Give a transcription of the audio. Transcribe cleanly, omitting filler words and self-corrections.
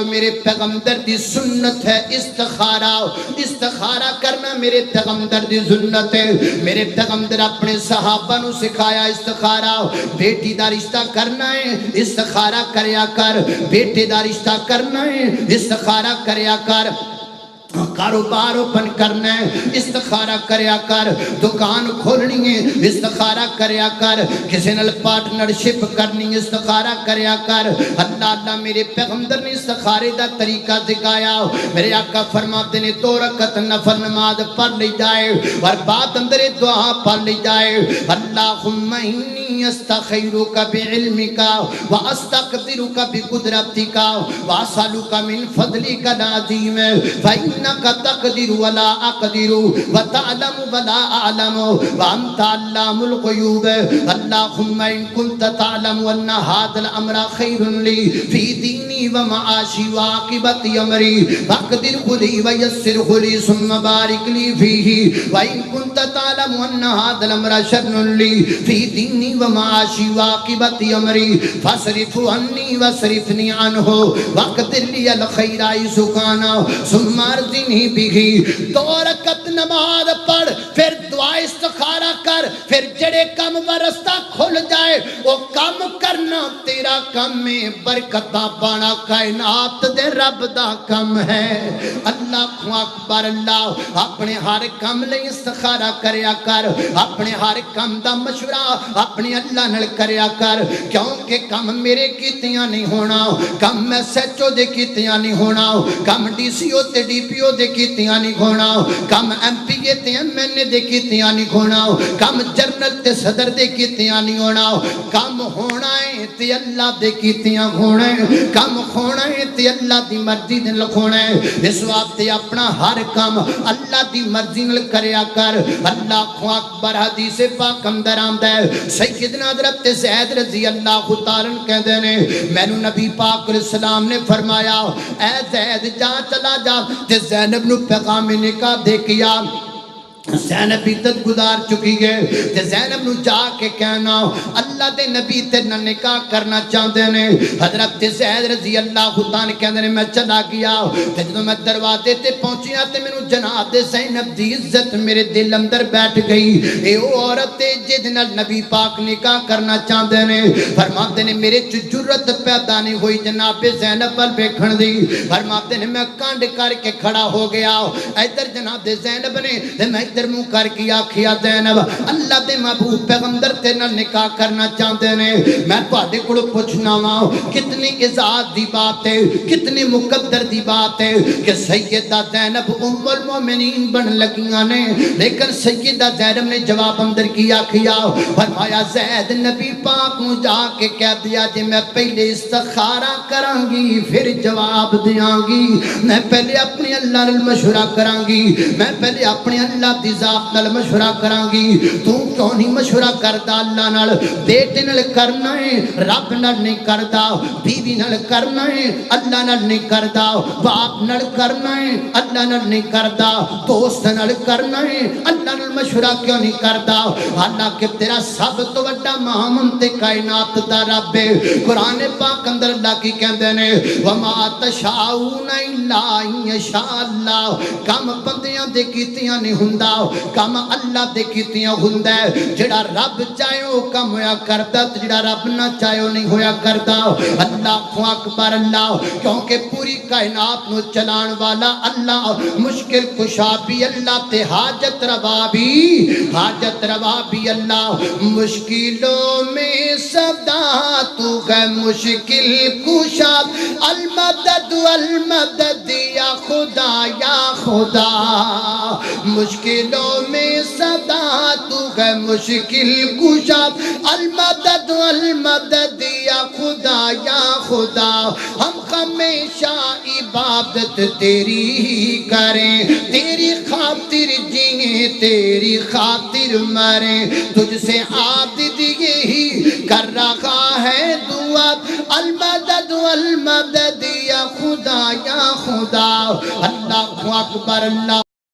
میرے پیغمبر دی سنت ہے استخارہ، استخارہ کرنا میرے پیغمبر دی سنت ہے۔ میرے پیغمبر اپنے صحابہ نو سکھایا استخارہ، بیٹی دا رشتہ کرنا ہے استخارہ کریا کر، بیٹے دا رشتہ کرنا ہے استخارہ کریا کر، کاروبار اوپن کرنا ہے استخارہ کریا کر، دکان کھولنی ہے استخارہ کریا کر، کسی نال پارٹنرشپ کرنی استخارہ کریا کر۔ اللہ اللہ میرے پیغمبر نے استخارے دا طریقہ سکھایا۔ میرے آقا فرماتے نے 2 رکعت نفل نماز پڑھ لی جائے اور بعد اندر دعا پڑھ لی جائے، اللہم انی استخیرک بعلمک واستقدرک بقدرتک واسألک من فضلک العظیم فإنک تقدر ولا اقدر وتعلم ولا اعلم وانت علام الغیوب۔ اللہم ان کنت تعلم ان هذا الامر خیر لی فی دینی ومعاشی وعاقبت امری فاقدره لی ویسره لی ثم بارک لی فیہ، وان کنت تعلم ان هذا الامر شر لی فی دینی ومعاشی وعاقبت امری فاصرف عنی واصرفنی عنہ واقدر لی الخیر حیث کان ثم ارضنی بہ۔ 2 رکعت نماز پڑھ، پھر دعا استخارہ کر، پھر جڑے کم ورستہ کھل جائے وہ کم کرنا تیرا کم میں، برکتاں پانا کائنات دے رب دا کم ہے۔ اللہ اکبر اللہ، اپنے ہر کم لئی استخارہ کریا کر، اپنے ہر کم دا مشورہ اپنے اللہ نال کریا کر، کیونکہ کم میرے کیتیاں نہیں ہونا، کم ایس ایچ او دے کیتیاں نہیں ہونا، کم ڈی سی او تے ڈی پی او دے کیتیاں نہیں ہونا، کم ایم پی اے تے ایم این اے دے کیتیاں نہیں ہونا، کم جنرل تے صدر دے کیتیاں نہیں ہونا، کم ہونا ہے تے اللہ دے کیتیاں ہونا ہے، کم ہونا ہے تے اللہ دی مرضی دے لکھونا ہے۔ اس واسطے اپنا ہر کام اللہ دی مرضی نال کریا کر۔ اللہ اکبر، حدیث پاک اندر آندا ہے سیدنا حضرت زید رضی اللہ تعالی عنہ کہندے نے مینوں نبی پاک علیہ السلام نے فرمایا اے زید جا چلا جا تے زینب نو پیغام نکاح دے کیا۔ زینب عدت گزار چکی ہے تے زینب نو جا کے کہنا اللہ دے نبی تے نہ نکاح کرنا چاہتے ہیں۔ حضرت زید رضی اللہ تعالی کہندے نے میں چلا گیا تے جدوں میں دروازے تے پہنچیا تے مینوں جناب زینب دی عزت میرے دل اندر بیٹھ گئی۔ اے او عورت جس نال نبی پاک نکاح کرنا چاہتے ہیں، فرماتے نے میرے چ جرت پیدا نہیں ہوئی جناب زینب ول ویکھن دی۔ فرماتے نے میں کانڈ کر کے کھڑا ہو گیا، ادھر جناب زینب نے تے میں ادھر منہ کر کے آکھیا زینب اللہ دے محبوب پیغمبر تے نال نکاح کرنا چاہتے ہیں، میں تواڈے کولوں پوچھنا وا کتنی عزت دی بات ہے، کتنی مقدر دی بات ہے کہ سیدہ زینب ام المومنین بن لگیاں نے، لیکن سیدہ زینب نے جواب اندر کیا فرمایا زید نبی پاک نو جا کے کہہ دیا جی میں پہلے استخارہ کراں گی پھر جواب دیاں گی، میں پہلے اپنے اللہ نال مشورہ کراں گی، میں پہلے اپنے اللہ دی ذات نال مشورہ کراں گی۔ تو کیوں نہیں مشورہ کردا اللہ نال؟ بیٹے نال کرنا ہے رب نال نہیں کردا، بیوی نال کرنا ہے اللہ نال نہیں کردا، باپ نال کرنا ہے اللہ نال نہیں کردا، دوست نال کرنا ہے اللہ نال مشورہ کیوں نہیں کردا؟ حالانکہ تیرا سب تو بڑا محمد تے کائنات دا رب ہے۔ قرآن پاک اندر اللہ کی کہندے نے وما تشاؤون الا ان یشاء اللہ، کم بندیاں دے کیتیاں نہیں ہوندا، کم اللہ دے کیتیاں ہوندا ہے۔ جڑا رب چاہے او کم ہویا کردا تے جڑا رب نہ چاہے او نہیں ہویا کردا۔ اللہ اکبر اللہ، کیونکہ پوری کائنات نو چلان والا اللہ، مشکل کشا بھی اللہ تے حاجت روا بھی اللہ، مشکلوں میں سدا تو ہے مشکل کشا، المدد المدد یا خدا یا خدا، مشکلوں میں سدا تو ہے مشکل کشا، المدد المدد یا خدا یا خدا، ہم ہمیشہ عبادت تیری ہی کریں، تیری خاطر جئیں تیری خاطر مریں، تجھ سے عابد یہی کر رہا ہے دعا، المدد المدد یا خدا یا خدا۔ اللہ اکبر اللہ۔